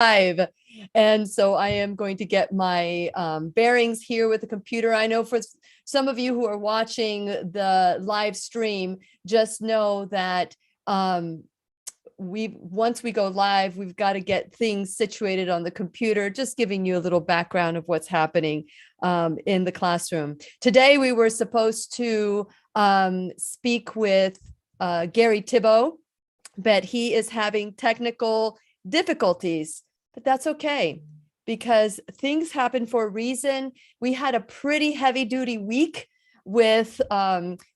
live. And so I am going to get my bearings here with the computer. I know for some of you who are watching the live stream, just know that once we go live, we've got to get things situated on the computer, just giving you a little background of what's happening in the classroom. Today, we were supposed to speak with Gary Thibault, but he is having technical difficulties, but that's okay because things happen for a reason. We had a pretty heavy duty week with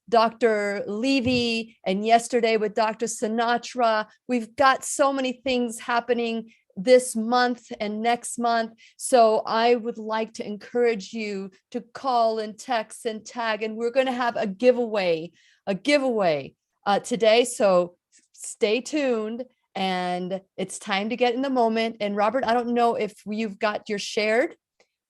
Dr. Levy and yesterday with Dr. Sinatra. We've got so many things happening this month and next month. So I would like to encourage you to call and text and tag, and we're going to have a giveaway today. So stay tuned, and it's time to get in the moment. And Robert, I don't know if you've got your shared.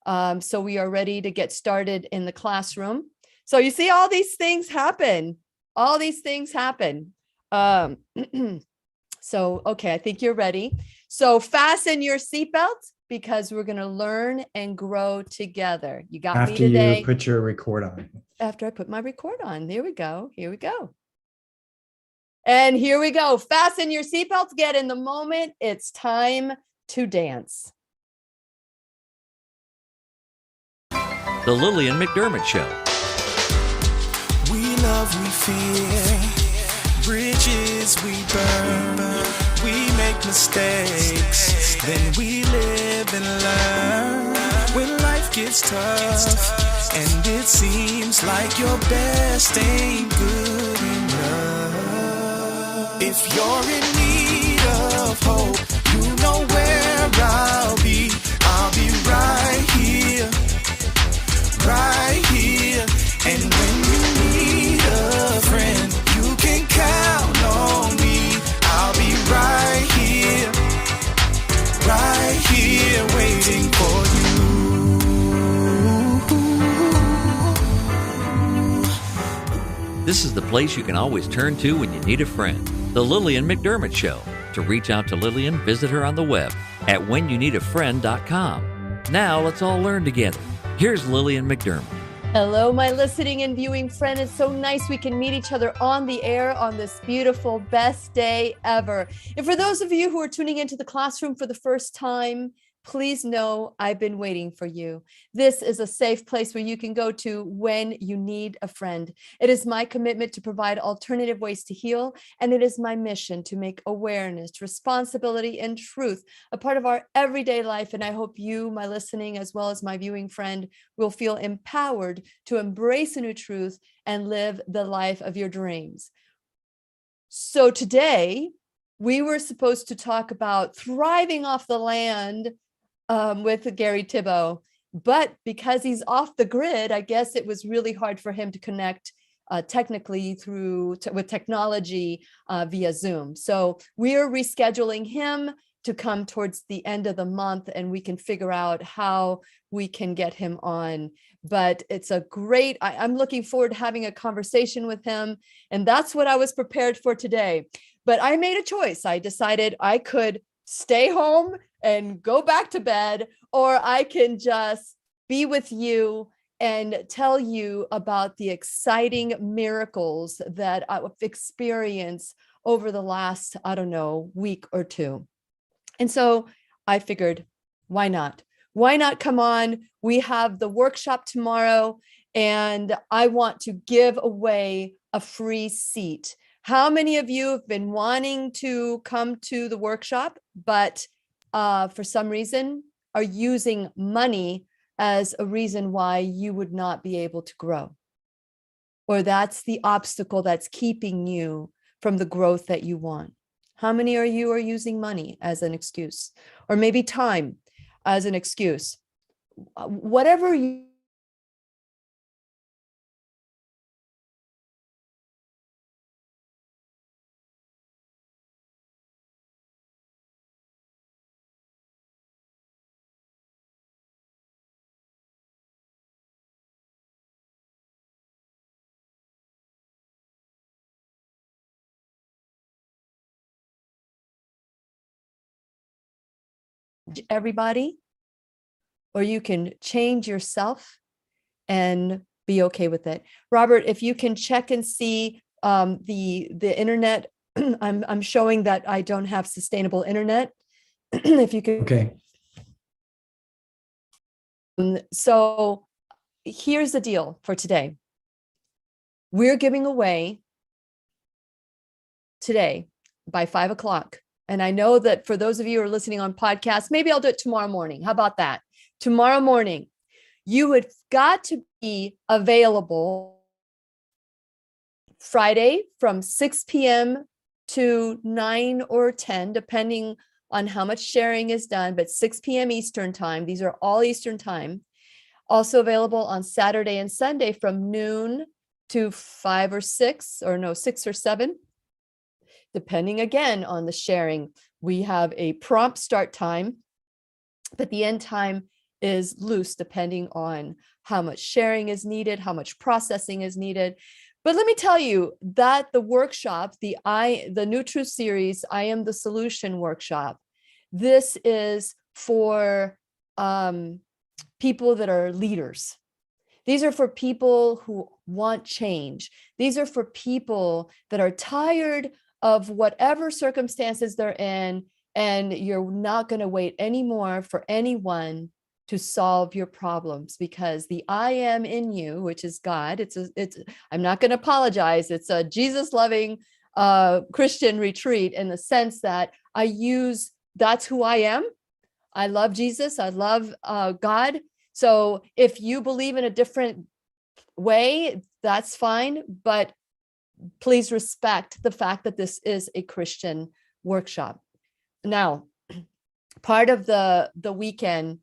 So we are ready to get started in the classroom. So you see all these things happen. So, okay, I think you're ready. So fasten your seatbelts because we're going to learn and grow together. You got me today. After you put your record on. After I put my record on. Here we go. And here we go. Fasten your seatbelts. Get in the moment. It's time to dance. The Lillian McDermott Show. We love, we fear, bridges we burn, we make mistakes, then we live and learn. When life gets tough, and it seems like your best ain't good enough. If you're in need of hope, you know where I'll be right here, right here. And when you need a friend, you can count on me. I'll be right here, waiting for you. This is the place you can always turn to when you need a friend. The Lillian McDermott Show. To reach out to Lillian, visit her on the web at whenyouneedafriend.com. Now let's all learn together. Here's Lillian McDermott. Hello, my listening and viewing friend. It's so nice we can meet each other on the air on this beautiful, best day ever. And for those of you who are tuning into the classroom for the first time, please know I've been waiting for you. This is a safe place where you can go to when you need a friend. It is my commitment to provide alternative ways to heal, and it is my mission to make awareness, responsibility, and truth a part of our everyday life. And I hope you, my listening, as well as my viewing friend, will feel empowered to embrace a new truth and live the life of your dreams. So today, we were supposed to talk about thriving off the land with Gary Thibault, but because he's off the grid, I guess it was really hard for him to connect technically with technology via Zoom. So we're rescheduling him to come towards the end of the month, and we can figure out how we can get him on. But it's a great, I'm looking forward to having a conversation with him, and that's what I was prepared for today. But I made a choice. I decided I could stay home and go back to bed, or I can just be with you and tell you about the exciting miracles that I've experienced over the last, week or two. And so I figured, why not? Why not come on? We have the workshop tomorrow, and I want to give away a free seat. How many of you have been wanting to come to the workshop, but for some reason are using money as a reason why you would not be able to grow? Or that's the obstacle that's keeping you from the growth that you want? How many of you are using money as an excuse? Or maybe time as an excuse? Whatever you everybody, or you can change yourself and be okay with it. Robert, if you can check and see the internet, I'm showing that I don't have sustainable internet. If you could. Okay. So here's the deal for today. We're giving away today by 5 o'clock. And I know that for those of you who are listening on podcasts, maybe I'll do it tomorrow morning. How about that? Tomorrow morning, you would got to be available Friday from 6 p.m. to 9 or 10, depending on how much sharing is done, but 6 p.m. Eastern time. These are all Eastern time. Also available on Saturday and Sunday from noon to 5 or 6, or no, 6 or 7, depending again on the sharing. We have a prompt start time, but the end time is loose depending on how much sharing is needed, how much processing is needed. But let me tell you that the workshop, the New Truth series, I Am the Solution workshop, this is for people that are leaders. These are for people who want change. These are for people that are tired of whatever circumstances they're in, and you're not going to wait anymore for anyone to solve your problems, because the I am in you, which is God, I'm not going to apologize. It's a Jesus loving Christian retreat in the sense that that's who I am. I love Jesus. I love God. So if you believe in a different way, that's fine. But please respect the fact that this is a Christian workshop. Now, part of the weekend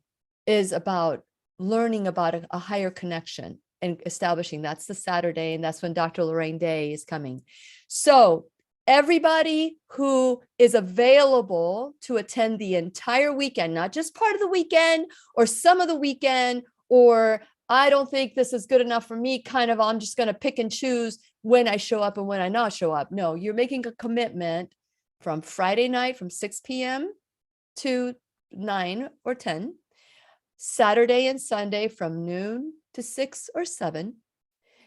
is about learning about a higher connection and establishing. That's the Saturday, and that's when Dr. Lorraine Day is coming. So everybody who is available to attend the entire weekend, not just part of the weekend or some of the weekend, or I don't think this is good enough for me, kind of, I'm just going to pick and choose when I show up and when I not show up. No, you're making a commitment from Friday night from 6 p.m. to 9 or 10, Saturday and Sunday from noon to 6 or 7.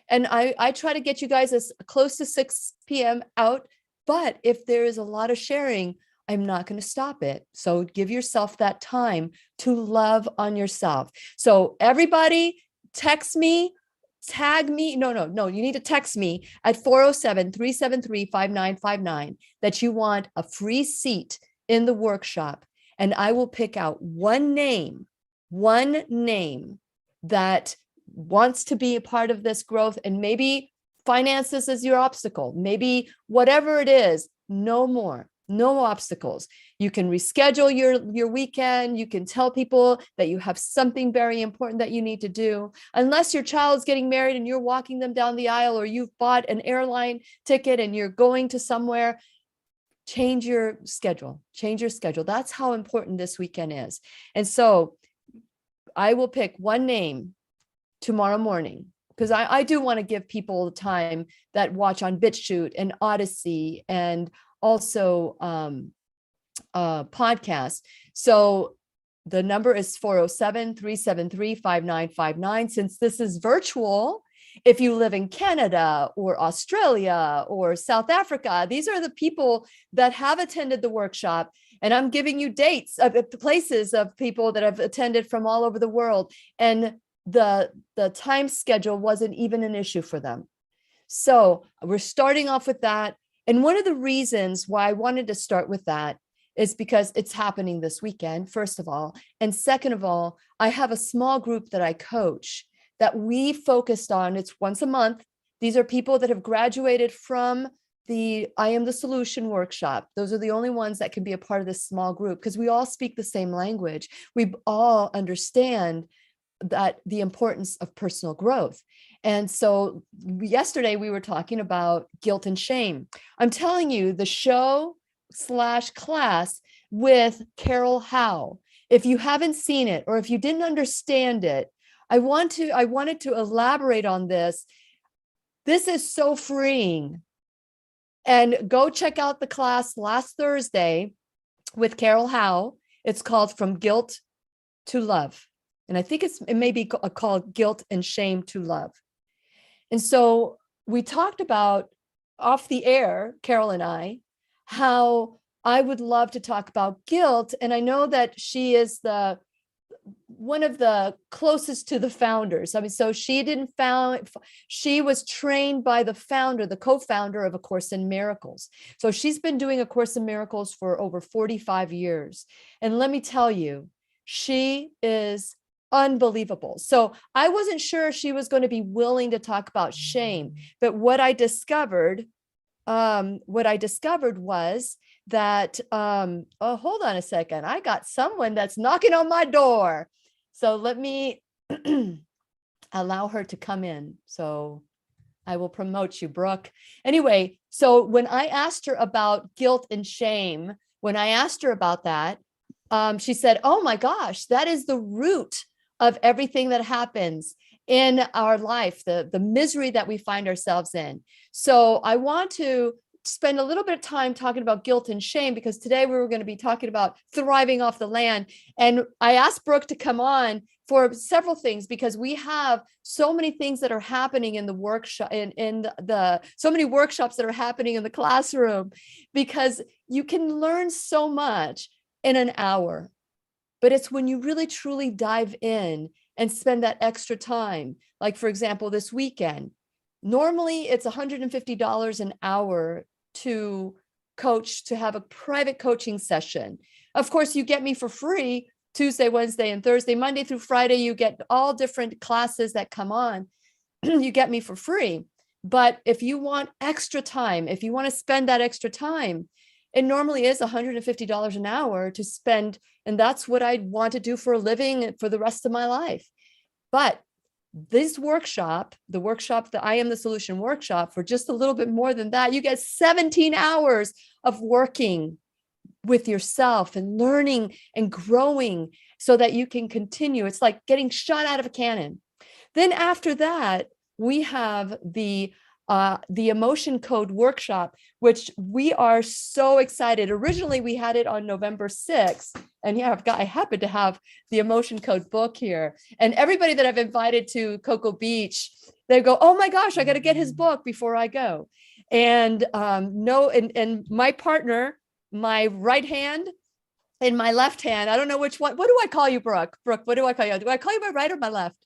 And I try to get you guys as close to 6 p.m. out. But if there is a lot of sharing, I'm not going to stop it. So give yourself that time to love on yourself. So everybody text me, tag me. No, you need to text me at 407-373-5959 that you want a free seat in the workshop. And I will pick out one name that wants to be a part of this growth. And maybe finances is your obstacle. Maybe whatever it is, no obstacles. You can reschedule your weekend. You can tell people that you have something very important that you need to do. Unless your child's getting married and you're walking them down the aisle, or you've bought an airline ticket and you're going to somewhere, change your schedule. That's how important this weekend is. And so I will pick one name tomorrow morning, because I do want to give people time that watch on BitChute and Odyssey and also podcasts. So the number is 407-373-5959. Since this is virtual, if you live in Canada or Australia or South Africa, these are the people that have attended the workshop. And I'm giving you dates of places of people that have attended from all over the world. And the time schedule wasn't even an issue for them. So we're starting off with that. And one of the reasons why I wanted to start with that is because it's happening this weekend, first of all. And second of all, I have a small group that I coach that we focused on. It's once a month. These are people that have graduated from the I Am the Solution workshop. Those are the only ones that can be a part of this small group, because we all speak the same language. We all understand that the importance of personal growth. And so yesterday we were talking about guilt and shame. I'm telling you, the show/class with Carol Howe, if you haven't seen it, or if you didn't understand it, I wanted to elaborate on this. This is so freeing. And go check out the class last Thursday with Carol Howe. It's called From Guilt to Love. And I think it may be called Guilt and Shame to Love. And so we talked about off the air, Carol and I, how I would love to talk about guilt. And I know that she is one of the closest to the founders. I mean, so she was trained by the founder, the co-founder of A Course in Miracles. So she's been doing A Course in Miracles for over 45 years. And let me tell you, she is unbelievable. So I wasn't sure she was going to be willing to talk about shame, but what I discovered was that, oh, hold on a second. I got someone that's knocking on my door. So let me allow her to come in. So I will promote you, Brooke. Anyway, so when I asked her about guilt and shame, when I asked her about that, she said, oh my gosh, that is the root of everything that happens in our life, the misery that we find ourselves in. So I want to spend a little bit of time talking about guilt and shame, because today we were going to be talking about thriving off the land. And I asked Brooke to come on for several things, because we have so many things that are happening in the workshop, so many workshops that are happening in the classroom, because you can learn so much in an hour, but it's when you really truly dive in and spend that extra time. Like, for example, this weekend, normally it's $150 an hour to coach, to have a private coaching session. Of course, you get me for free Tuesday, Wednesday, and Thursday. Monday through Friday, you get all different classes that come on. You get me for free. But if you want extra time, if you want to spend that extra time, it normally is $150 an hour to spend. And that's what I want to do for a living for the rest of my life. But this workshop, the I Am the Solution workshop, for just a little bit more than that, you get 17 hours of working with yourself and learning and growing so that you can continue. It's like getting shot out of a cannon. Then after that, we have the Emotion Code workshop, which we are so excited. Originally, we had it on November 6th. And yeah, I happen to have the Emotion Code book here. And everybody that I've invited to Cocoa Beach, they go, oh my gosh, I got to get his book before I go. And and my partner, my right hand and my left hand, I don't know which one. What do I call you, Brooke? Brooke, what do I call you? Do I call you my right or my left?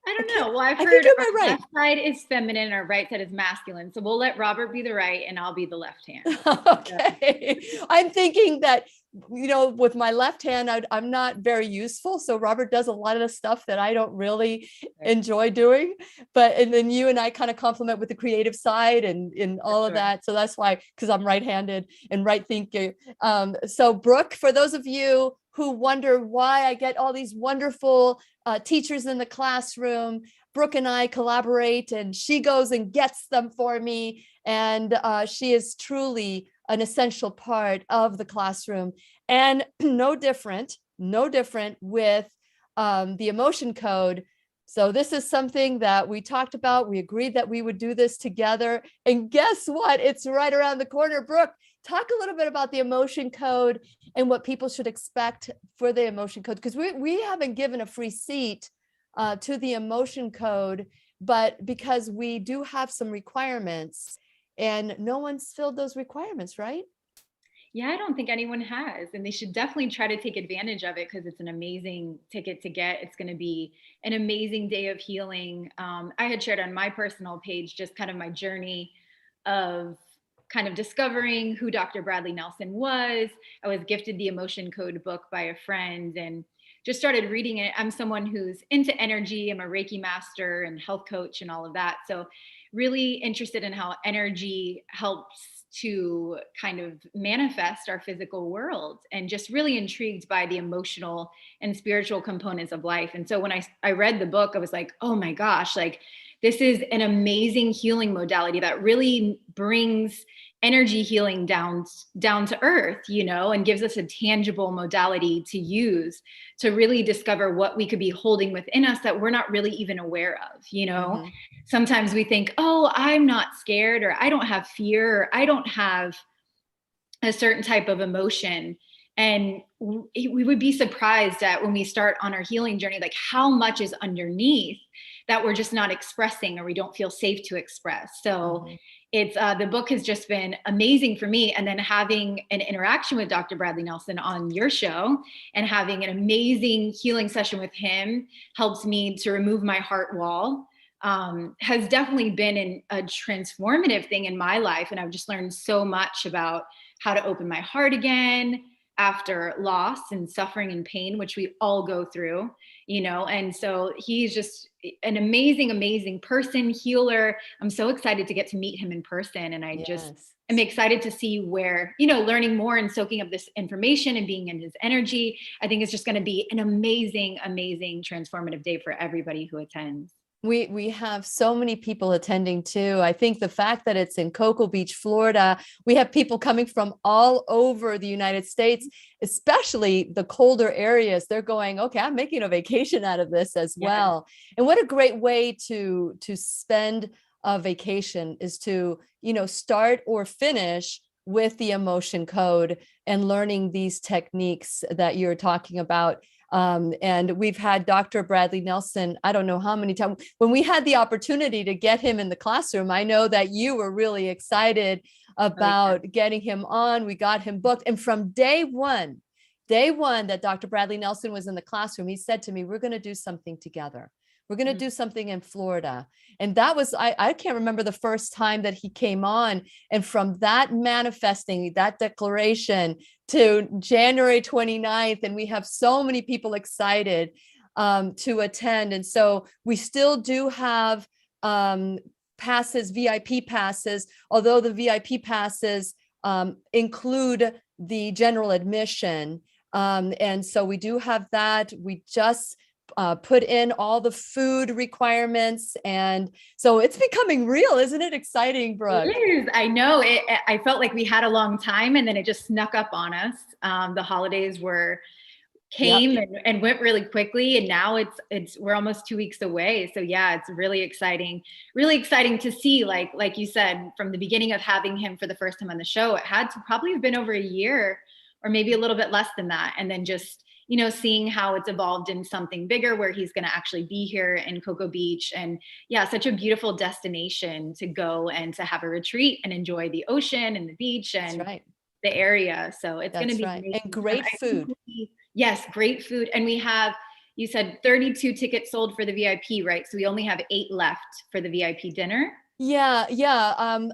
I don't know. Well, I've heard our left side is feminine, our right side is masculine. So we'll let Robert be the right and I'll be the left hand. Okay. I'm thinking that, with my left hand, I'm not very useful. So Robert does a lot of the stuff that I don't really enjoy doing. And then you and I kind of complement with the creative side and all of that. So that's why, because I'm right-handed and right thinking. So Brooke, for those of you who wonder why I get all these wonderful teachers in the classroom, Brooke and I collaborate, and she goes and gets them for me. And she is truly an essential part of the classroom. And no different with the Emotion Code. So this is something that we talked about. We agreed that we would do this together. And guess what? It's right around the corner. Brooke, talk a little bit about the Emotion Code and what people should expect for the Emotion Code, because we haven't given a free seat to the Emotion Code, but because we do have some requirements and no one's filled those requirements, right? Yeah, I don't think anyone has, and they should definitely try to take advantage of it, because it's an amazing ticket to get. It's going to be an amazing day of healing. I had shared on my personal page just kind of my journey of kind of discovering who Dr. Bradley Nelson was. I was gifted the Emotion Code book by a friend and just started reading it. I'm someone who's into energy. I'm a Reiki master and health coach and all of that. So really interested in how energy helps to kind of manifest our physical world, and just really intrigued by the emotional and spiritual components of life. And so when I read the book, I was like, oh my gosh, like this is an amazing healing modality that really brings energy healing down to earth, and gives us a tangible modality to use to really discover what we could be holding within us that we're not really even aware of. Mm-hmm. Sometimes we think, oh, I'm not scared, or I don't have fear, or I don't have a certain type of emotion. And we would be surprised at when we start on our healing journey, like how much is underneath that we're just not expressing or we don't feel safe to express. So it's the book has just been amazing for me. And then having an interaction with Dr. Bradley Nelson on your show and having an amazing healing session with him helps me to remove my heart wall. Has definitely been a transformative thing in my life. And I've just learned so much about how to open my heart again after loss and suffering and pain, which we all go through, and so he's just an amazing, amazing person, healer. I'm so excited to get to meet him in person. And I just am excited to see where, learning more and soaking up this information and being in his energy. I think it's just going to be an amazing, amazing transformative day for everybody who attends. We have so many people attending too. I think the fact that it's in Cocoa Beach, Florida, we have people coming from all over the United States, especially the colder areas. They're going, okay, I'm making a vacation out of this as well. And what a great way to spend a vacation is to, start or finish with the emotion code and learning these techniques that you're talking about. And we've had Dr. Bradley Nelson, I don't know how many times, when we had the opportunity to get him in the classroom, I know that you were really excited about getting him on. We got him booked. And from day one that Dr. Bradley Nelson was in the classroom, he said to me, we're going to do something together. We're going to do something in Florida. And that was, I can't remember the first time that he came on. And from that manifesting, that declaration to January 29th, and we have so many people excited to attend. And so we still do have passes, VIP passes, although the VIP passes include the general admission. And so we do have that. We just put in all the food requirements. And so it's becoming real. Isn't it exciting, Brooke? It is. I know it. I felt like we had a long time and then it just snuck up on us. The holidays came and went really quickly. And now we're almost 2 weeks away. So yeah, it's really exciting to see, like you said, from the beginning of having him for the first time on the show, it had to probably have been over a year or maybe a little bit less than that. And then just seeing how it's evolved in something bigger where he's going to actually be here in Cocoa Beach. And yeah, such a beautiful destination to go and to have a retreat and enjoy the ocean and the beach and the area. So it's going to be amazing. And great food. Yes, great food. And we have, you said 32 tickets sold for the VIP, right? So we only have 8 left for the VIP dinner. Yeah.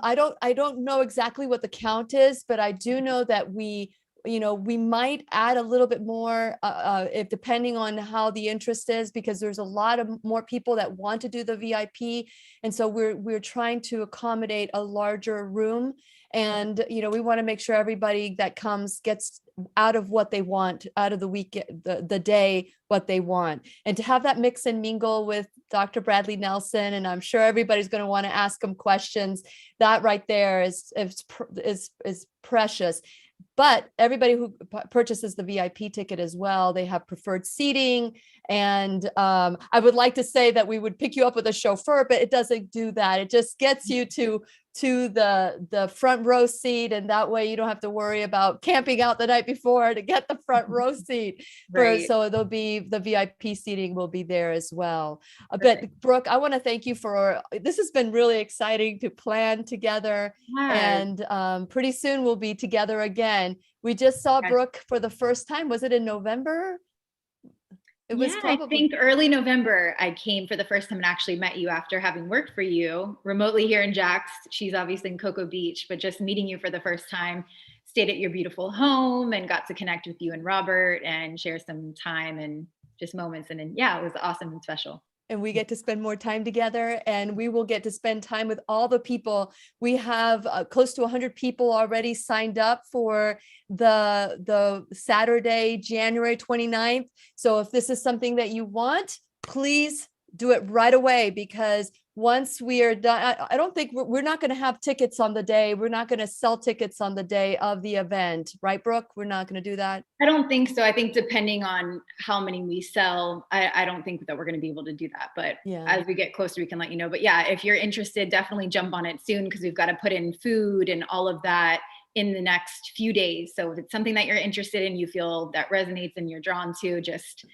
I don't know exactly what the count is, but I do know that we might add a little bit more if depending on how the interest is, because there's a lot of more people that want to do the VIP. And so we're trying to accommodate a larger room. And, we want to make sure everybody that comes gets out of what they want, out of the week, the day, what they want. And to have that mix and mingle with Dr. Bradley Nelson, and I'm sure everybody's going to want to ask him questions. That right there is precious. But everybody who purchases the VIP ticket as well, they have preferred seating. And I would like to say that we would pick you up with a chauffeur, but it doesn't do that. It just gets you to the front row seat. And that way you don't have to worry about camping out the night before to get the front row seat. So there'll be the VIP seating will be there as well. But Brooke, I want to thank you this has been really exciting to plan together. And pretty soon we'll be together again. We just saw Brooke for the first time. Was it in November? It was probably, I think early November, I came for the first time and actually met you after having worked for you remotely here in Jax. She's obviously in Cocoa Beach, but just meeting you for the first time, stayed at your beautiful home and got to connect with you and Robert and share some time and just moments. And then, it was awesome and special. And we get to spend more time together, and we will get to spend time with all the people. We have close to 100 people already signed up for the Saturday, January 29th. So if this is something that you want, please do it right away, because once we are done, I don't think we're not going to have tickets on the day. We're not going to sell tickets on the day of the event. Right, Brooke? We're not going to do that. I don't think so. I think depending on how many we sell, I don't think that we're going to be able to do that. But as we get closer, we can let you know. But yeah, if you're interested, definitely jump on it soon, because we've got to put in food and all of that in the next few days. So if it's something that you're interested in, you feel that resonates and you're drawn to, just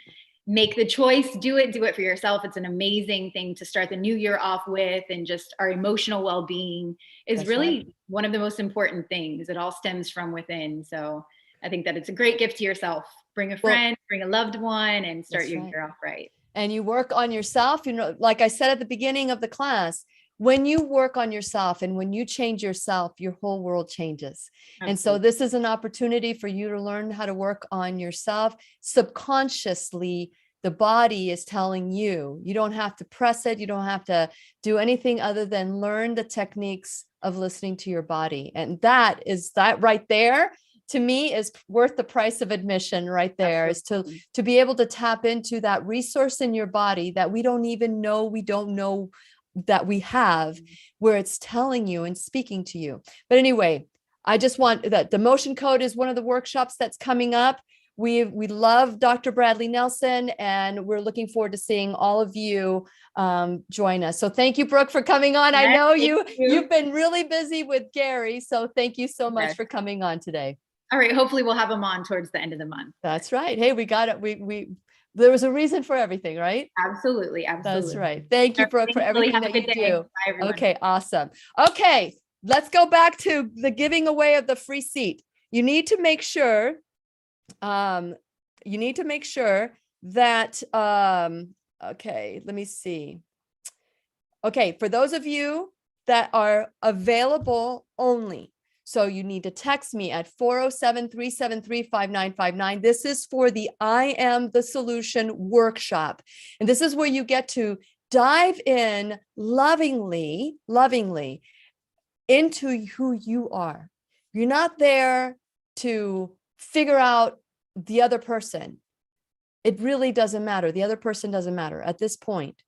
make the choice, do it for yourself. It's an amazing thing to start the new year off with. And just our emotional well-being is That's really right. one of the most important things. It all stems from within. So I think that it's a great gift to yourself. Bring a friend, bring a loved one, and start your year off right. And you work on yourself, like I said at the beginning of the class, when you work on yourself and when you change yourself, your whole world changes. Absolutely. And so this is an opportunity for you to learn how to work on yourself subconsciously. The body is telling you, you don't have to press it. You don't have to do anything other than learn the techniques of listening to your body. And that right there, to me, is worth the price of admission right there. Absolutely. Is to be able to tap into that resource in your body that we don't know that we have, where it's telling you and speaking to you. But anyway, I just want that the motion code is one of the workshops that's coming up. We love Dr. Bradley Nelson, and we're looking forward to seeing all of you join us. So thank you, Brooke, for coming on. Yes, I know you've been really busy with Gary, so thank you so much for coming on today. All right. Hopefully we'll have them on towards the end of the month. That's right. Hey, we got it. There was a reason for everything, right? Absolutely. That's right. Thank you, Brooke, for everything that you do. Bye, okay, awesome. Okay, let's go back to the giving away of the free seat. You need to make sure that, okay, let me see. Okay, for those of you that are available only, so you need to text me at 407-373-5959. This is for the I Am the Solution workshop. And this is where you get to dive in lovingly into who you are. You're not there to figure out the other person. It really doesn't matter. The other person doesn't matter at this point.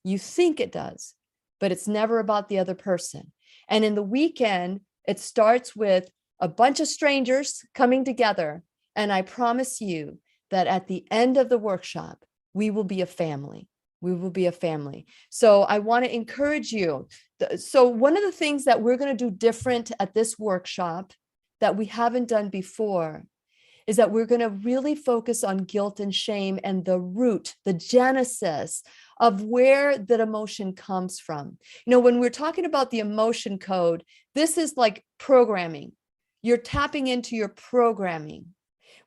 You think it does, but it's never about the other person. And in the weekend, it starts with a bunch of strangers coming together. And I promise you that at the end of the workshop, we will be a family. We will be a family. So I want to encourage you. So one of the things that we're going to do different at this workshop that we haven't done before is that we're going to really focus on guilt and shame and the root, the genesis of where that emotion comes from. When we're talking about the emotion code, this is like programming. You're tapping into your programming.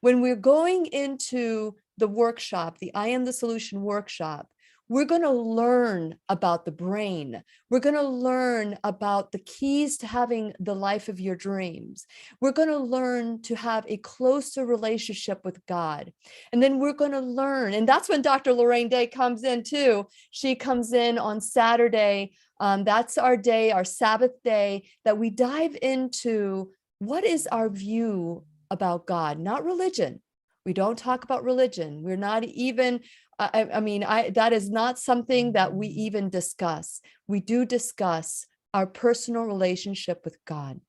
When we're going into the workshop, the I Am the Solution workshop, we're going to learn about the brain. We're going to learn about the keys to having the life of your dreams. We're going to learn to have a closer relationship with God. And then we're going to learn, and that's when Dr. Lorraine Day comes in too. She comes in on Saturday. That's our day, our Sabbath day, that we dive into what is our view about God, not religion. We don't talk about religion. We're not even, that is not something that we even discuss. We do discuss our personal relationship with God.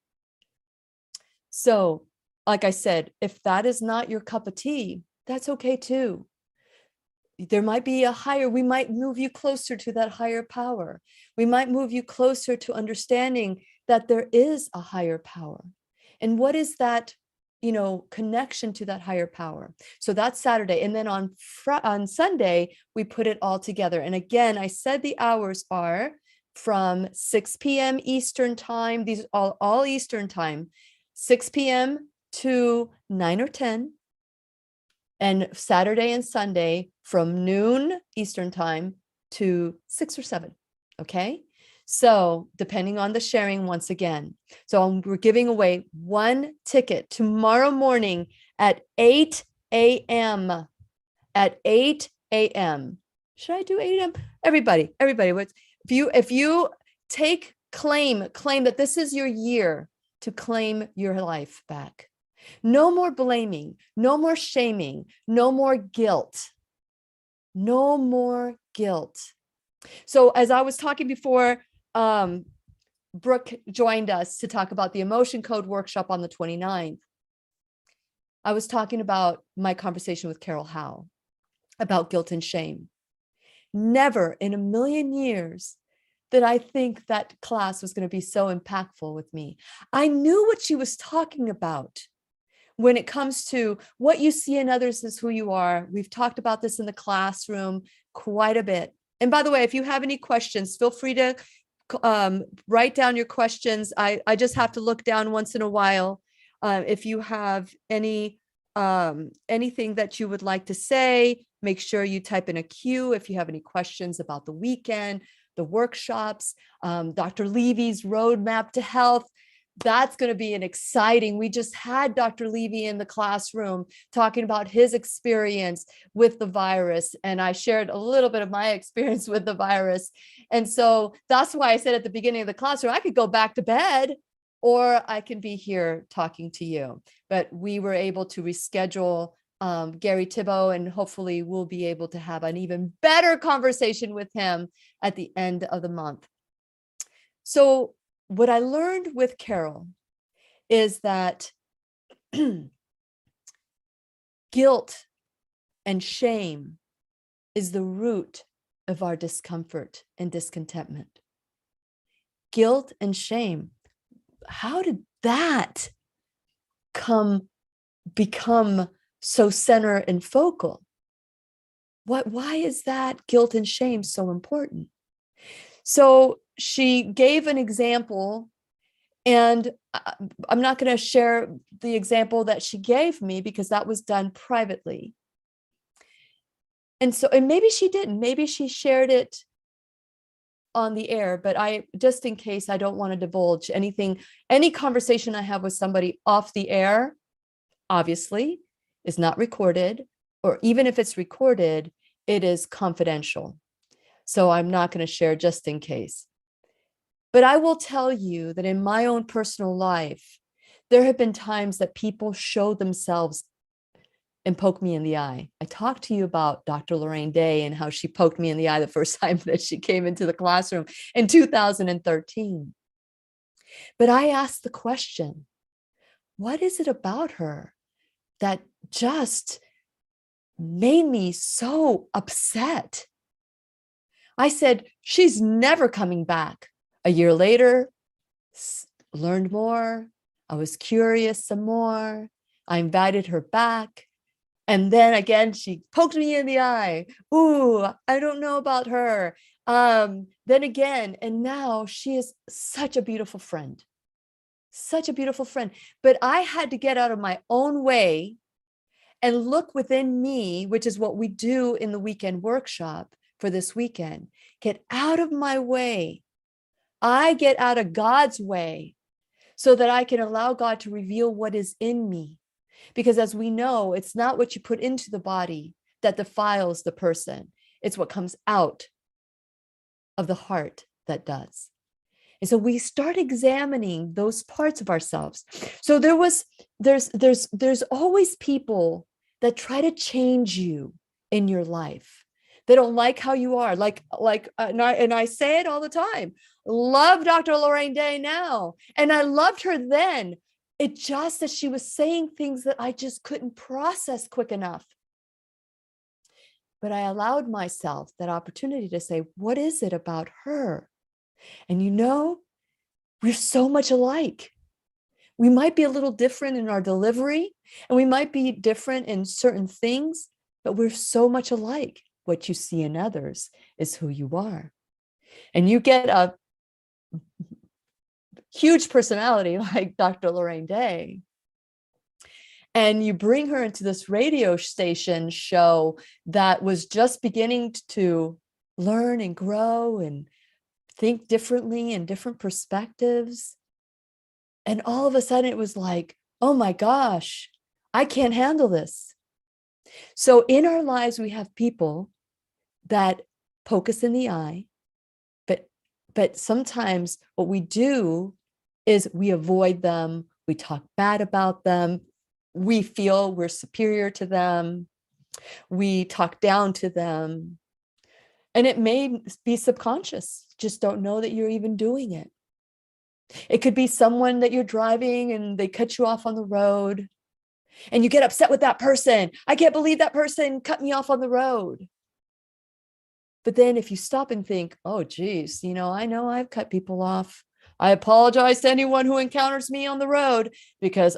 So, like I said, if that is not your cup of tea, that's okay too. There might be we might move you closer to that higher power. We might move you closer to understanding that there is a higher power. And what is that connection to that higher power? So that's Saturday. And then on Sunday, we put it all together. And again, I said the hours are from 6 p.m. Eastern time. These are all Eastern time, 6 p.m. to 9 or 10. And Saturday and Sunday from noon Eastern time to 6 or 7. Okay. So depending on the sharing once again. So we're giving away one ticket tomorrow morning at 8 a.m. At 8 a.m. Should I do 8 a.m.? Everybody, if you claim that this is your year to claim your life back. No more blaming, no more shaming, no more guilt. No more guilt. So as I was talking before, Brooke joined us to talk about the emotion code workshop on the 29th. I was talking about my conversation with Carol Howe about guilt and shame. Never in a million years that I think that class was going to be so impactful with me. I knew what she was talking about when it comes to what you see in others is who you are. We've talked about this in the classroom quite a bit. And by the way, if you have any questions, feel free to write down your questions. I just have to look down once in a while. If you have anything that you would like to say, make sure you type in a Q if you have any questions about the weekend, the workshops, Dr. Levy's roadmap to health. That's going to be an exciting. We just had Dr. Levy in the classroom talking about his experience with the virus. And I shared a little bit of my experience with the virus. And so that's why I said at the beginning of the classroom, I could go back to bed or I can be here talking to you. But we were able to reschedule Gary Thibault, and hopefully we'll be able to have an even better conversation with him at the end of the month. So what I learned with Carol is that guilt and shame is the root of our discomfort and discontentment. Guilt and shame. How did that become so center and focal? Why is that guilt and shame so important? So she gave an example, and I'm not going to share the example that she gave me because that was done privately. And maybe she didn't, maybe she shared it on the air, but just in case, I don't want to divulge anything. Any conversation I have with somebody off the air, obviously, is not recorded, or even if it's recorded, it is confidential. So I'm not going to share just in case. But I will tell you that in my own personal life, there have been times that people show themselves and poke me in the eye. I talked to you about Dr. Lorraine Day and how she poked me in the eye the first time that she came into the classroom in 2013. But I asked the question, what is it about her that just made me so upset? I said, she's never coming back. A year later, learned more. I was curious some more. I invited her back. And then again, she poked me in the eye. Ooh, I don't know about her. Then again, and now she is such a beautiful friend. Such a beautiful friend. But I had to get out of my own way and look within me, which is what we do in the weekend workshop for this weekend. Get out of my way. I get out of God's way so that I can allow God to reveal what is in me. Because as we know, it's not what you put into the body that defiles the person. It's what comes out of the heart that does. And so we start examining those parts of ourselves. So there's always people that try to change you in your life. They don't like how you are. And I say it all the time. Love Dr. Lorraine Day now. And I loved her then. It just that she was saying things that I just couldn't process quick enough. But I allowed myself that opportunity to say, what is it about her? And we're so much alike. We might be a little different in our delivery, and we might be different in certain things, but we're so much alike. What you see in others is who you are. And you get a huge personality like Dr. Lorraine Day, and you bring her into this radio station show that was just beginning to learn and grow and think differently and different perspectives. And all of a sudden it was like, oh my gosh, I can't handle this. So in our lives, we have people that poke us in the eye, but sometimes what we do is we avoid them, we talk bad about them, we feel we're superior to them, we talk down to them, and it may be subconscious, just don't know that you're even doing it. It could be someone that you're driving and they cut you off on the road and you get upset with that person. I can't believe that person cut me off on the road. But then if you stop and think, oh, geez, I know I've cut people off. I apologize to anyone who encounters me on the road, because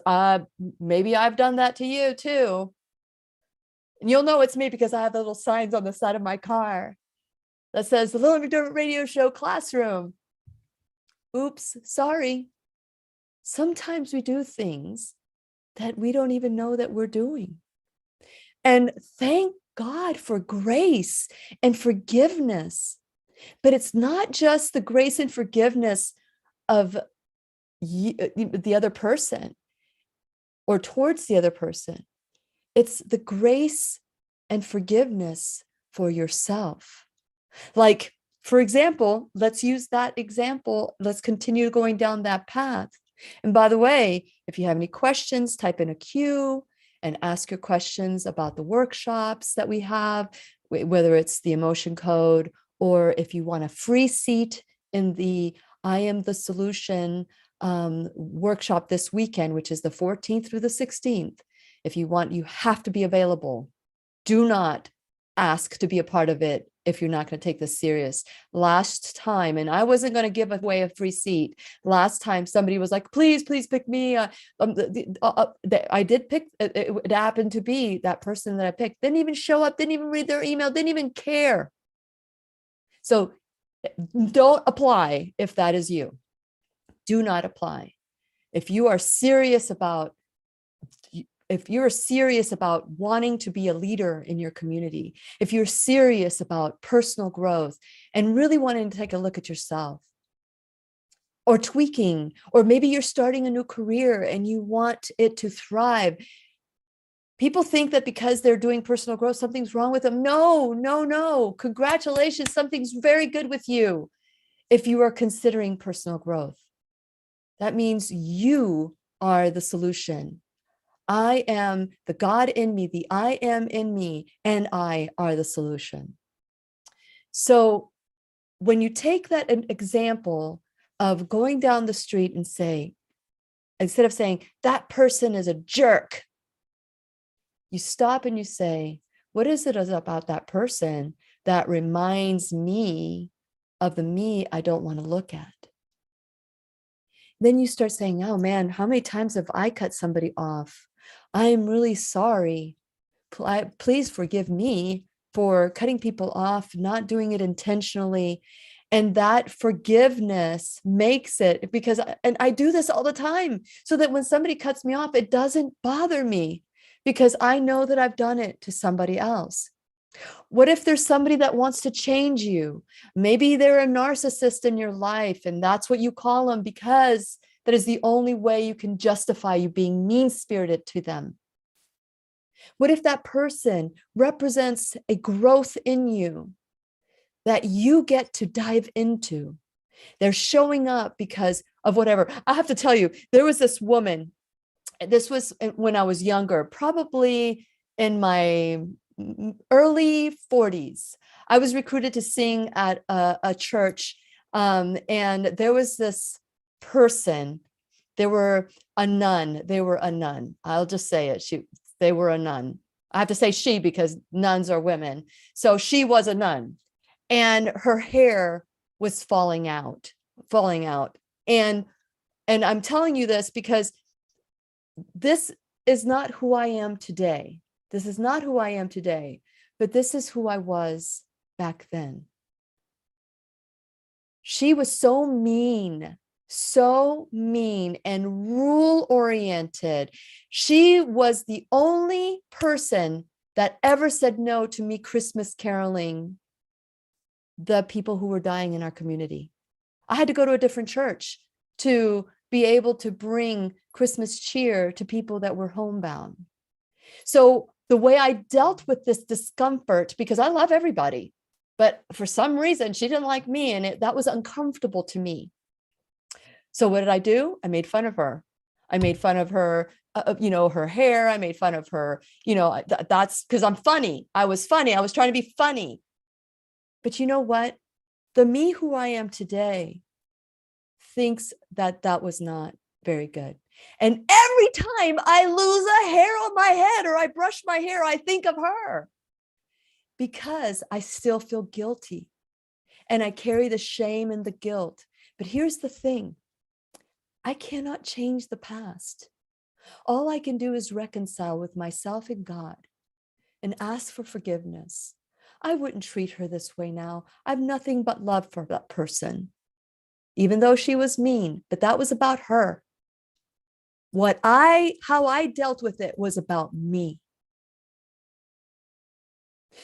maybe I've done that to you too. And you'll know it's me because I have the little signs on the side of my car that says the Lillian McDermott Radio Show Classroom. Oops, sorry. Sometimes we do things that we don't even know that we're doing. And thank God for grace and forgiveness. But it's not just the grace and forgiveness of the other person or towards the other person. It's the grace and forgiveness for yourself. Like, for example, let's use that example. Let's continue going down that path. And by the way, if you have any questions, type in a Q and ask your questions about the workshops that we have, whether it's the emotion code, or if you want a free seat in the I Am the Solution workshop this weekend, which is the 14th through the 16th. If you want, you have to be available. Do not ask to be a part of it if you're not going to take this serious. Last time, and I wasn't going to give away a free seat. Last time somebody was like, please pick me. I did pick, it happened to be that person that I picked. Didn't even show up, didn't even read their email, didn't even care. So don't apply if that is you. Do not apply. If you're serious about wanting to be a leader in your community, if you're serious about personal growth and really wanting to take a look at yourself, or tweaking, or maybe you're starting a new career and you want it to thrive. People think that because they're doing personal growth, something's wrong with them. No. Congratulations. Something's very good with you if you are considering personal growth. That means you are the solution. I am the God in me, the I am in me, and I are the solution. So when you take that an example of going down the street and say, instead of saying, that person is a jerk, you stop and you say, what is it about that person that reminds me of the me I don't want to look at? Then you start saying, oh man, how many times have I cut somebody off? I am really sorry. Please forgive me for cutting people off, not doing it intentionally. And that forgiveness makes it, because, and I do this all the time, so that when somebody cuts me off, it doesn't bother me because I know that I've done it to somebody else. What if there's somebody that wants to change you? Maybe they're a narcissist in your life, and that's what you call them because that is the only way you can justify you being mean-spirited to them. What if that person represents a growth in you that you get to dive into? They're showing up because of whatever. I have to tell you, there was this woman, this was when I was younger, probably in my early 40s. I was recruited to sing at a church, and there was this person. They were a nun. I'll just say it. They were a nun. I have to say she because nuns are women. So she was a nun, and her hair was falling out. And I'm telling you this because this is not who I am today. This is not who I am today, but this is who I was back then. She was so mean and rule-oriented. She was the only person that ever said no to me Christmas caroling the people who were dying in our community. I had to go to a different church to be able to bring Christmas cheer to people that were homebound. So the way I dealt with this discomfort, because I love everybody, but for some reason she didn't like me, and that was uncomfortable to me. So what did I do? I made fun of her. I made fun of her, her hair. I made fun of her, that's because I'm funny. I was funny. I was trying to be funny. But you know what? The me who I am today thinks that that was not very good. And every time I lose a hair on my head or I brush my hair, I think of her. because I still feel guilty and I carry the shame and the guilt. But here's the thing. I cannot change the past. All I can do is reconcile with myself and God and ask for forgiveness. I wouldn't treat her this way now. I have nothing but love for that person, even though she was mean, but that was about her. How I dealt with it was about me.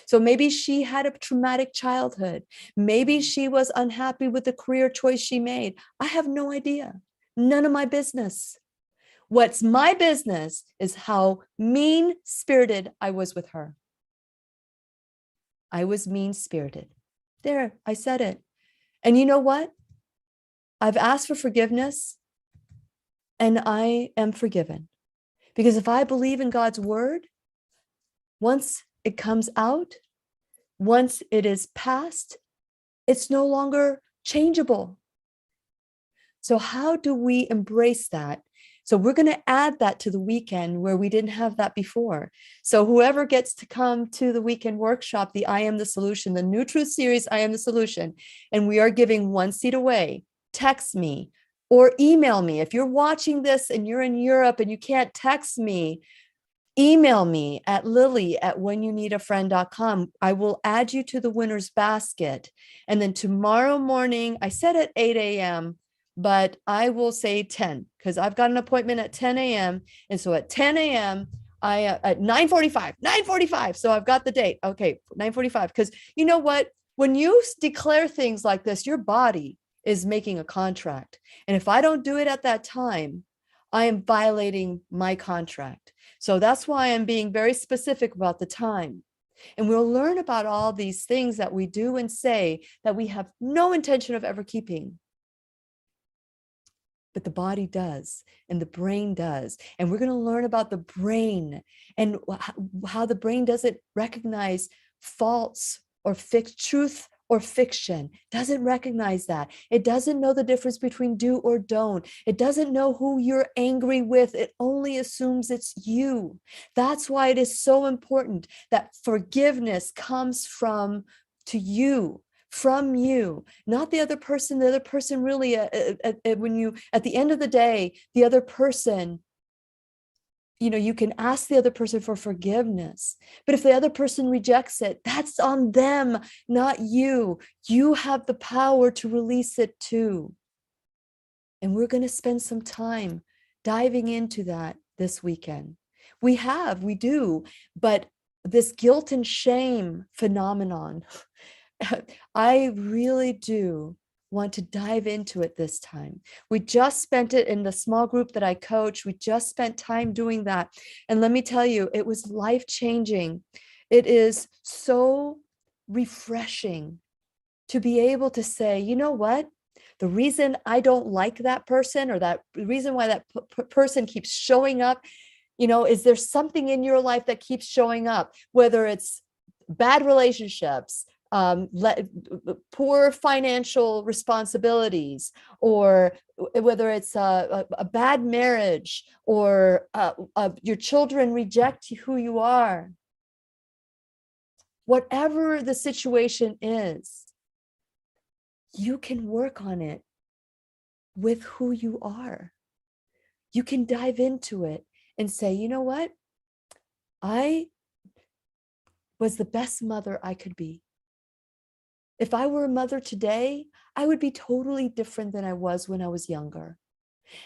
So maybe she had a traumatic childhood. Maybe she was unhappy with the career choice she made. I have no idea. None of my business. What's my business is how mean-spirited I was with her. I was mean-spirited. There, I said it. And you know what? I've asked for forgiveness and I am forgiven. Because if I believe in God's word, once it comes out, once it is past, it's no longer changeable. So how do we embrace that? So we're going to add that to the weekend where we didn't have that before. So whoever gets to come to the weekend workshop, the I Am the Solution, the New Truth series, I Am the Solution, and we are giving 1 seat away. Text me or email me. If you're watching this and you're in Europe and you can't text me, email me at lily@whenyouneedafriend.com. I will add you to the winner's basket. And then tomorrow morning, I said at 8 a.m., but I will say 10 because I've got an appointment at 10 a.m. And so at 10 a.m., at 9:45. So I've got the date. Okay, 9:45. Because you know what? When you declare things like this, your body is making a contract. And if I don't do it at that time, I am violating my contract. So that's why I'm being very specific about the time. And we'll learn about all these things that we do and say that we have no intention of ever keeping. But the body does, and the brain does. And we're going to learn about the brain and how the brain doesn't recognize false or fixed truth or fiction, doesn't recognize that. It doesn't know the difference between do or don't. It doesn't know who you're angry with. It only assumes it's you. That's why it is so important that forgiveness comes from you, not the other person. The other person really, when you, at the end of the day, the other person, you can ask the other person for forgiveness, but if the other person rejects it, that's on them, not you. You have the power to release it too. And we're going to spend some time diving into that this weekend. We do, but this guilt and shame phenomenon, I really do want to dive into it this time. We just spent it in the small group that I coach. We just spent time doing that. And let me tell you, it was life-changing. It is so refreshing to be able to say, you know what? The reason I don't like that person, or the reason why that person keeps showing up, is there something in your life that keeps showing up, whether it's bad relationships, poor financial responsibilities, or whether it's a bad marriage, or your children reject who you are. Whatever the situation is, you can work on it with who you are. You can dive into it and say, you know what? I was the best mother I could be. If I were a mother today, I would be totally different than I was when I was younger.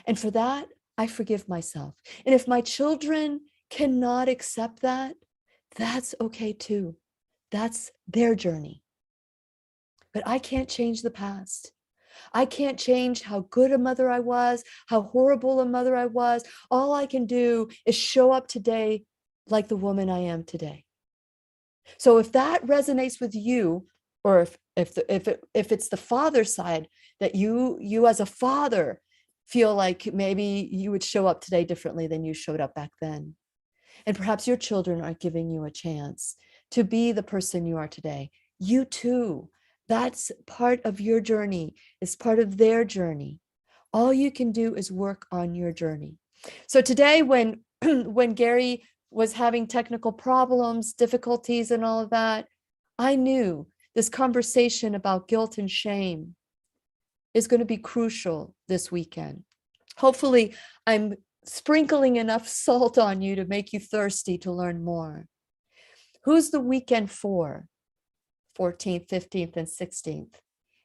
And for that, I forgive myself. And if my children cannot accept that, that's okay too. That's their journey. But I can't change the past. I can't change how good a mother I was, how horrible a mother I was. All I can do is show up today like the woman I am today. So if that resonates with you, or if it's the father side that you as a father feel like maybe you would show up today differently than you showed up back then, and perhaps your children aren't giving you a chance to be the person you are today, you too, that's part of your journey, is part of their journey. All you can do is work on your journey. So today, when Gary was having technical problems, difficulties, and all of that, I knew this conversation about guilt and shame is going to be crucial this weekend. Hopefully, I'm sprinkling enough salt on you to make you thirsty to learn more. Who's the weekend for? 14th, 15th, and 16th.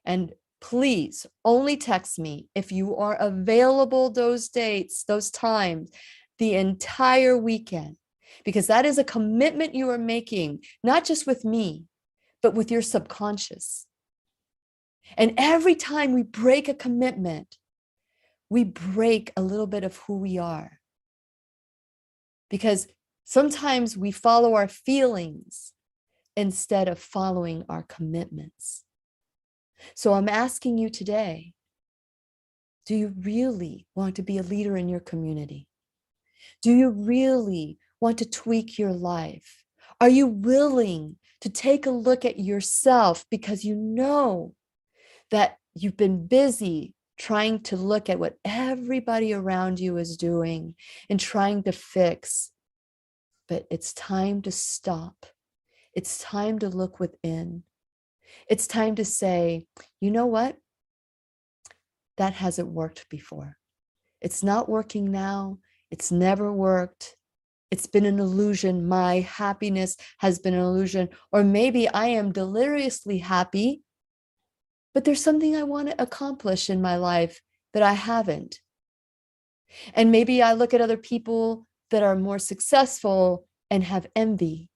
And please only text me if you are available those dates, those times, the entire weekend, because that is a commitment you are making, not just with me, but with your subconscious. And every time we break a commitment, we break a little bit of who we are. Because sometimes we follow our feelings instead of following our commitments. So I'm asking you today, do you really want to be a leader in your community? Do you really want to tweak your life? Are you willing to take a look at yourself because you know that you've been busy trying to look at what everybody around you is doing and trying to fix? But it's time to stop. It's time to look within. It's time to say, you know what? That hasn't worked before. It's not working now. It's never worked. It's been an illusion. My happiness has been an illusion. Or maybe I am deliriously happy, but there's something I want to accomplish in my life that I haven't. And maybe I look at other people that are more successful and have envy.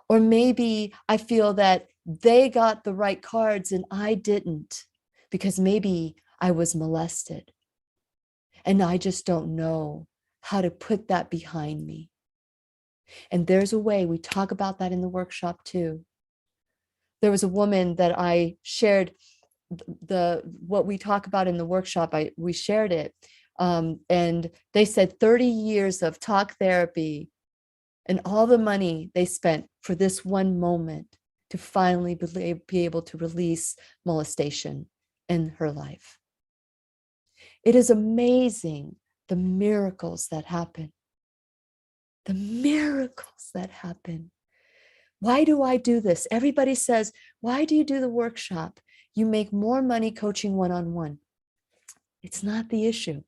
Or maybe I feel that they got the right cards and I didn't, because maybe I was molested. And I just don't know how to put that behind me. And there's a way, we talk about that in the workshop too. There was a woman that I shared what we talk about in the workshop. We shared it. And they said 30 years of talk therapy and all the money they spent for this one moment to finally be able to release molestation in her life. It is amazing the miracles that happen. The miracles that happen. Why do I do this? Everybody says, why do you do the workshop? You make more money coaching one-on-one. It's not the issue.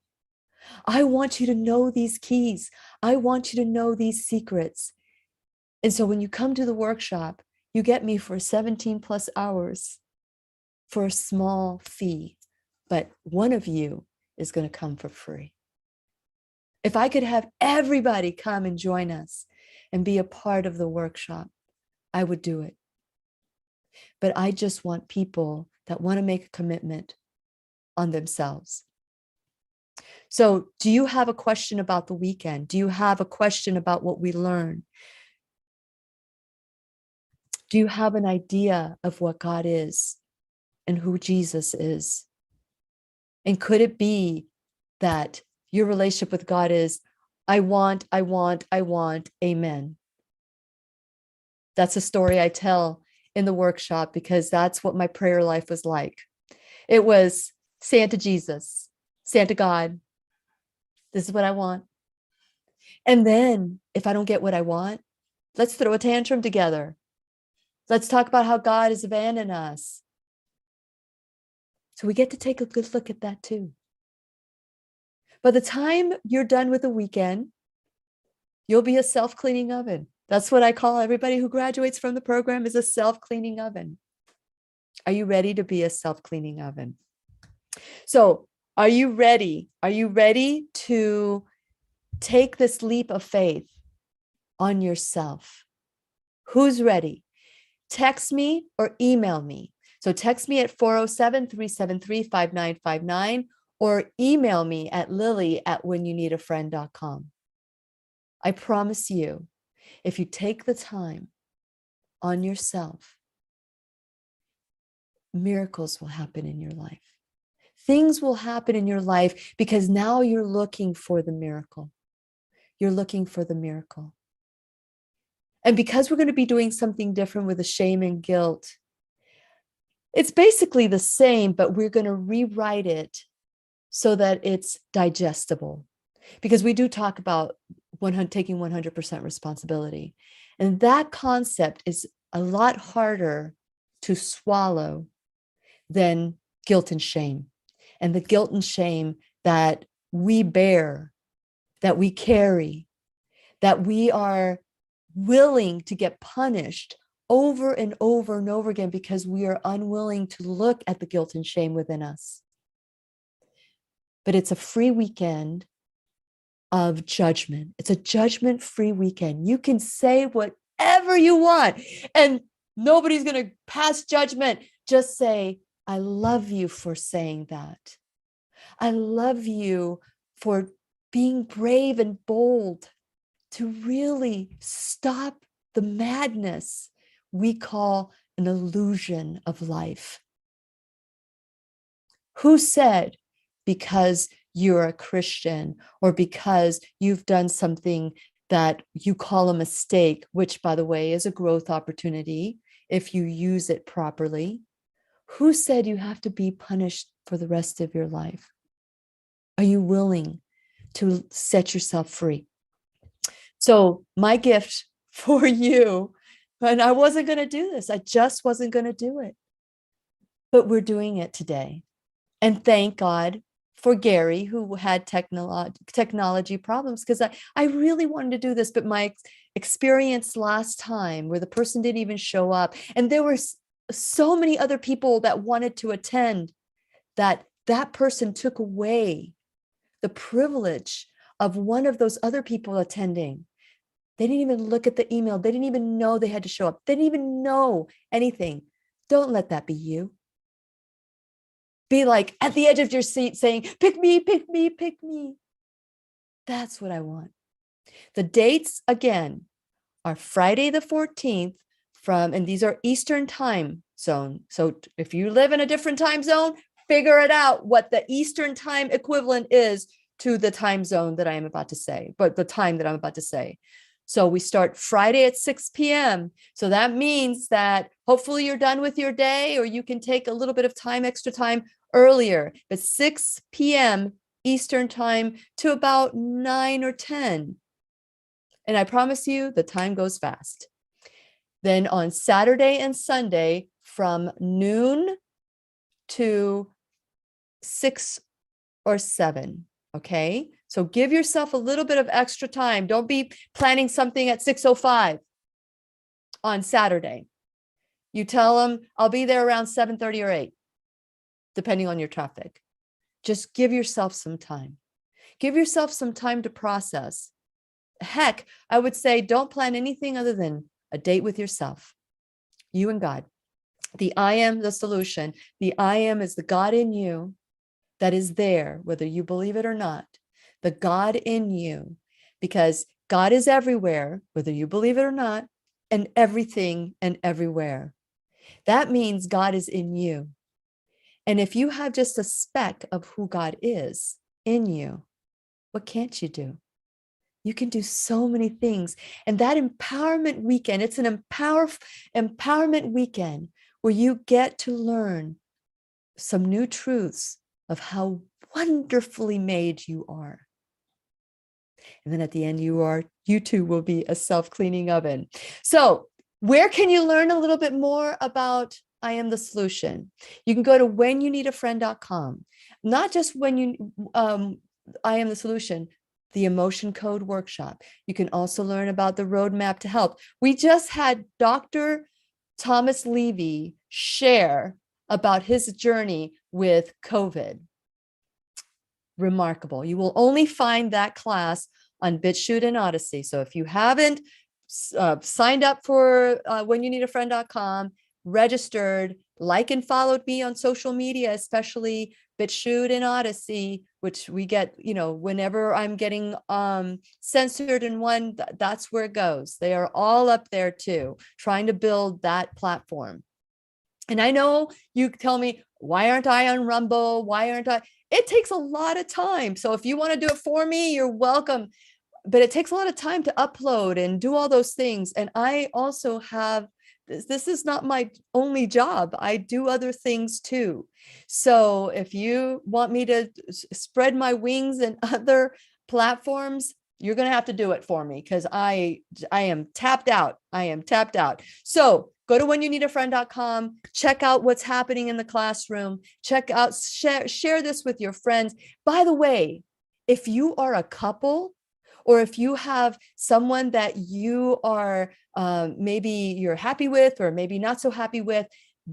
I want you to know these keys. I want you to know these secrets. And so when you come to the workshop, you get me for 17 plus hours for a small fee, but one of you is going to come for free. If I could have everybody come and join us and be a part of the workshop, I would do it. But I just want people that want to make a commitment on themselves. So do you have a question about the weekend? Do you have a question about what we learn? Do you have an idea of what God is and who Jesus is? And could it be that your relationship with God is, I want, amen. That's a story I tell in the workshop because that's what my prayer life was like. It was Santa Jesus, Santa God. This is what I want. And then if I don't get what I want, let's throw a tantrum together. Let's talk about how God has abandoned us. So we get to take a good look at that too. By the time you're done with the weekend, you'll be a self-cleaning oven. That's what I call everybody who graduates from the program is a self-cleaning oven. Are you ready to be a self-cleaning oven? So are you ready? Are you ready to take this leap of faith on yourself? Who's ready? Text me or email me. So text me at 407-373-5959 or email me at lily@whenyouneedafriend.com. I promise you, if you take the time on yourself, miracles will happen in your life. Things will happen in your life because now you're looking for the miracle. You're looking for the miracle. And because we're going to be doing something different with the shame and guilt, it's basically the same, but we're going to rewrite it so that it's digestible. Because we do talk about taking 100% responsibility. And that concept is a lot harder to swallow than guilt and shame. And the guilt and shame that we bear, that we carry, that we are willing to get punished over and over and over again because we are unwilling to look at the guilt and shame within us. But it's a free weekend of judgment. It's a judgment-free weekend. You can say whatever you want and nobody's going to pass judgment. Just say, I love you for saying that. I love you for being brave and bold to really stop the madness we call an illusion of life. Who said because you're a Christian or because you've done something that you call a mistake, which, by the way, is a growth opportunity if you use it properly, who said you have to be punished for the rest of your life? Are you willing to set yourself free? So my gift for you, and I wasn't going to do this. I just wasn't going to do it. But we're doing it today. And thank God for Gary, who had technology problems, because I really wanted to do this. But my experience last time where the person didn't even show up, and there were so many other people that wanted to attend, that person took away the privilege of one of those other people attending. They didn't even look at the email. They didn't even know they had to show up. They didn't even know anything. Don't let that be you. Be like at the edge of your seat saying, pick me, pick me, pick me. That's what I want. The dates, again, are Friday the 14th and these are Eastern time zone. So if you live in a different time zone, figure it out what the Eastern time equivalent is to the time zone that I am about to say, but the time that I'm about to say. So we start Friday at 6 p.m. So that means that hopefully you're done with your day, or you can take a little bit of time, extra time earlier, but 6 p.m. Eastern time to about 9 or 10. And I promise you, the time goes fast. Then on Saturday and Sunday from noon to 6 or 7. Okay. So give yourself a little bit of extra time. Don't be planning something at 6:05 on Saturday. You tell them, I'll be there around 7:30 or 8, depending on your traffic. Just give yourself some time. Give yourself some time to process. Heck, I would say don't plan anything other than a date with yourself, you and God. The I am the solution. The I am is the God in you that is there, whether you believe it or not. The God in you, because God is everywhere, whether you believe it or not, and everything and everywhere. That means God is in you. And if you have just a speck of who God is in you, what can't you do? You can do so many things. And that empowerment weekend, it's an empowerment weekend where you get to learn some new truths of how wonderfully made you are. And then at the end, you too will be a self-cleaning oven. So where can you learn a little bit more about I Am the Solution? You can go to whenyouneedafriend.com. Not just I Am the Solution, the Emotion Code Workshop. You can also learn about the Roadmap to Health. We just had Dr. Thomas Levy share about his journey with COVID. Remarkable. You will only find that class on BitChute and Odyssey. So if you haven't signed up for whenyouneedafriend.com, registered, like and followed me on social media, especially BitChute and Odyssey, which we get, whenever I'm getting censored in one, that's where it goes. They are all up there too, trying to build that platform. And I know you tell me, why aren't I on Rumble? Why aren't I? It takes a lot of time. So if you want to do it for me, you're welcome. But it takes a lot of time to upload and do all those things. And I also have, this is not my only job. I do other things too. So if you want me to spread my wings in other platforms, You're going to have to do it for me because I am tapped out. I am tapped out. So go to whenyouneedafriend.com, check out what's happening in the classroom, check out, share this with your friends. By the way, if you are a couple, or if you have someone that you are maybe you're happy with, or maybe not so happy with,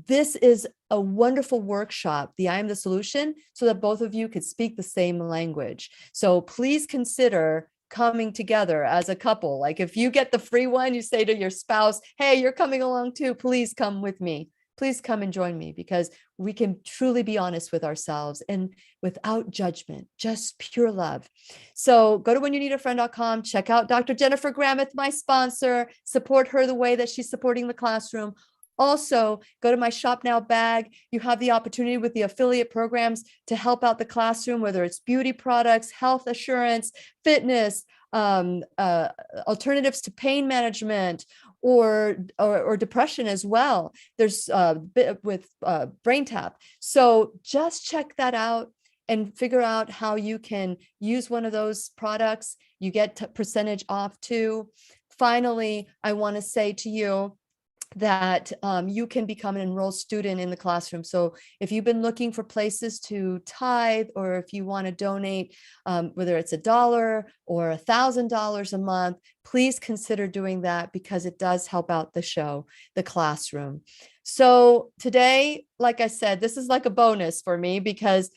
this is a wonderful workshop, the I Am the Solution, so that both of you could speak the same language. So please consider coming together as a couple. Like if you get the free one, you say to your spouse, hey, you're coming along too, please come with me. Please come and join me, because we can truly be honest with ourselves and without judgment, just pure love. So go to whenyouneedafriend.com, check out Dr. Jennifer Grameth, my sponsor, support her the way that she's supporting the classroom. Also, go to my Shop Now bag. You have the opportunity with the affiliate programs to help out the classroom, whether it's beauty products, health assurance, fitness, alternatives to pain management, or depression as well. There's a bit with Brain Tap. So just check that out and figure out how you can use one of those products. You get percentage off too. Finally, I want to say to you that you can become an enrolled student in the classroom. So if you've been looking for places to tithe, or if you want to donate, whether it's $1 or $1,000 a month, please consider doing that, because it does help out the show, the classroom. So today, like I said, this is like a bonus for me, because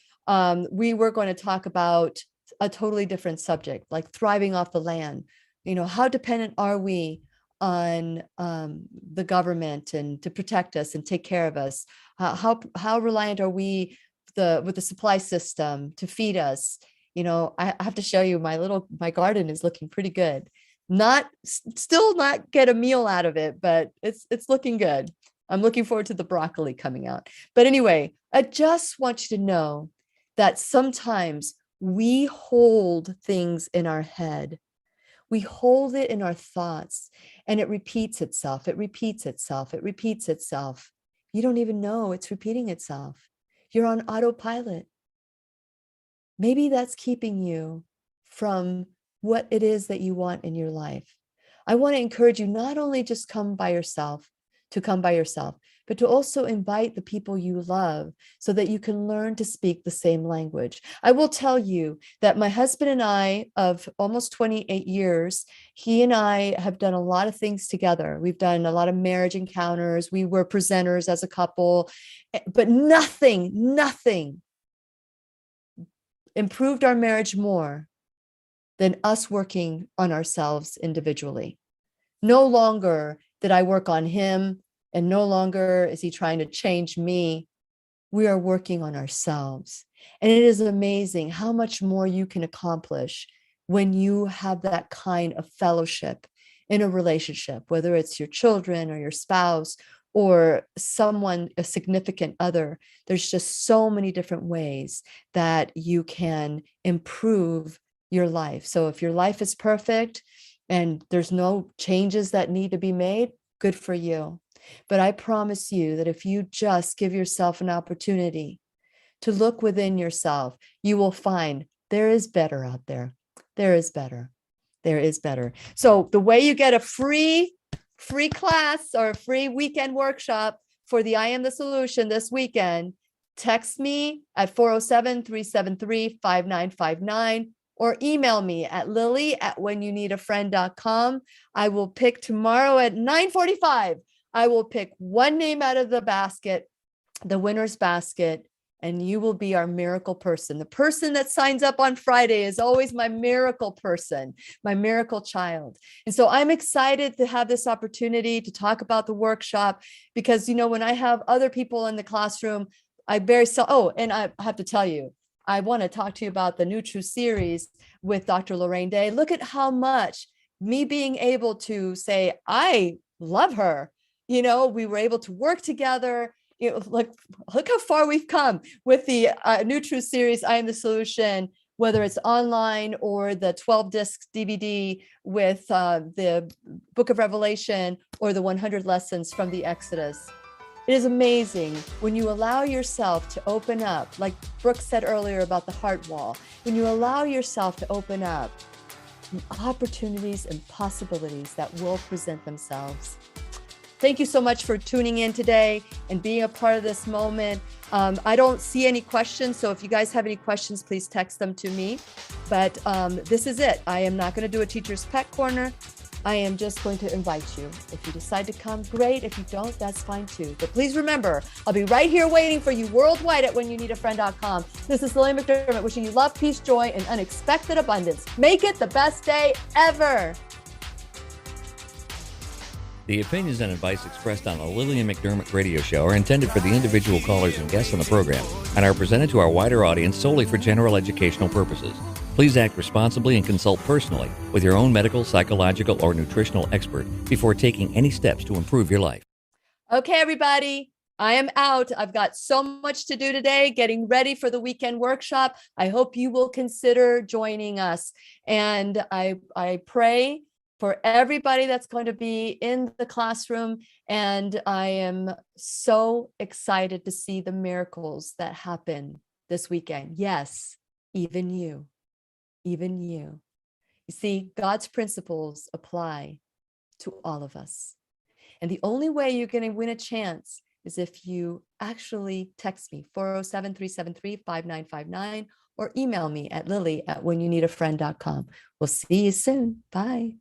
we were going to talk about a totally different subject, like thriving off the land. You know, how dependent are we on the government and to protect us and take care of us? How reliant are we with the supply system to feed us? You know, I have to show you my garden is looking pretty good. Still not get a meal out of it, but it's looking good. I'm looking forward to the broccoli coming out. But anyway, I just want you to know that sometimes we hold things in our head. We hold it in our thoughts, and it repeats itself. It repeats itself. It repeats itself. You don't even know it's repeating itself. You're on autopilot. Maybe that's keeping you from what it is that you want in your life. I want to encourage you not only just come by yourself, but to also invite the people you love so that you can learn to speak the same language. I will tell you that my husband and I, of almost 28 years, he and I have done a lot of things together. We've done a lot of marriage encounters. We were presenters as a couple, but nothing improved our marriage more than us working on ourselves individually. No longer did I work on him, and no longer is he trying to change me. We are working on ourselves. And it is amazing how much more you can accomplish when you have that kind of fellowship in a relationship, whether it's your children or your spouse or someone, a significant other. There's just so many different ways that you can improve your life. So if your life is perfect and there's no changes that need to be made, good for you. But I promise you that if you just give yourself an opportunity to look within yourself, you will find there is better out there. There is better. There is better. So the way you get a free class or a free weekend workshop for the I Am the Solution this weekend, text me at 407-373-5959 or email me at lily@whenyouneedafriend.com. I will pick tomorrow at 9:45. I will pick one name out of the basket, the winner's basket, and you will be our miracle person. The person that signs up on Friday is always my miracle person, my miracle child. And so I'm excited to have this opportunity to talk about the workshop, because, you know, when I have other people in the classroom, and I have to tell you, I want to talk to you about the New True series with Dr. Lorraine Day. Look at how much me being able to say, I love her. You know, we were able to work together. You know, look how far we've come with the New True series, I Am the Solution, whether it's online or the 12-disc DVD with the Book of Revelation or the 100 lessons from the Exodus. It is amazing when you allow yourself to open up, like Brooke said earlier about the heart wall, when you allow yourself to open up, opportunities and possibilities that will present themselves. Thank you so much for tuning in today and being a part of this moment. I don't see any questions, so if you guys have any questions, please text them to me. But this is it. I am not going to do a Teacher's Pet Corner. I am just going to invite you. If you decide to come, great. If you don't, that's fine too. But please remember, I'll be right here waiting for you worldwide at whenyouneedafriend.com. This is Lillian McDermott wishing you love, peace, joy, and unexpected abundance. Make it the best day ever. The opinions and advice expressed on the Lillian McDermott radio show are intended for the individual callers and guests on the program and are presented to our wider audience solely for general educational purposes. Please act responsibly and consult personally with your own medical, psychological, or nutritional expert before taking any steps to improve your life. Okay, everybody, I am out. I've got so much to do today, getting ready for the weekend workshop. I hope you will consider joining us. And I pray for everybody that's going to be in the classroom. And I am so excited to see the miracles that happen this weekend. Yes, even you, even you. You see, God's principles apply to all of us. And the only way you're going to win a chance is if you actually text me, 407-373-5959, or email me at lily@whenyouneedafriend.com. We'll see you soon. Bye.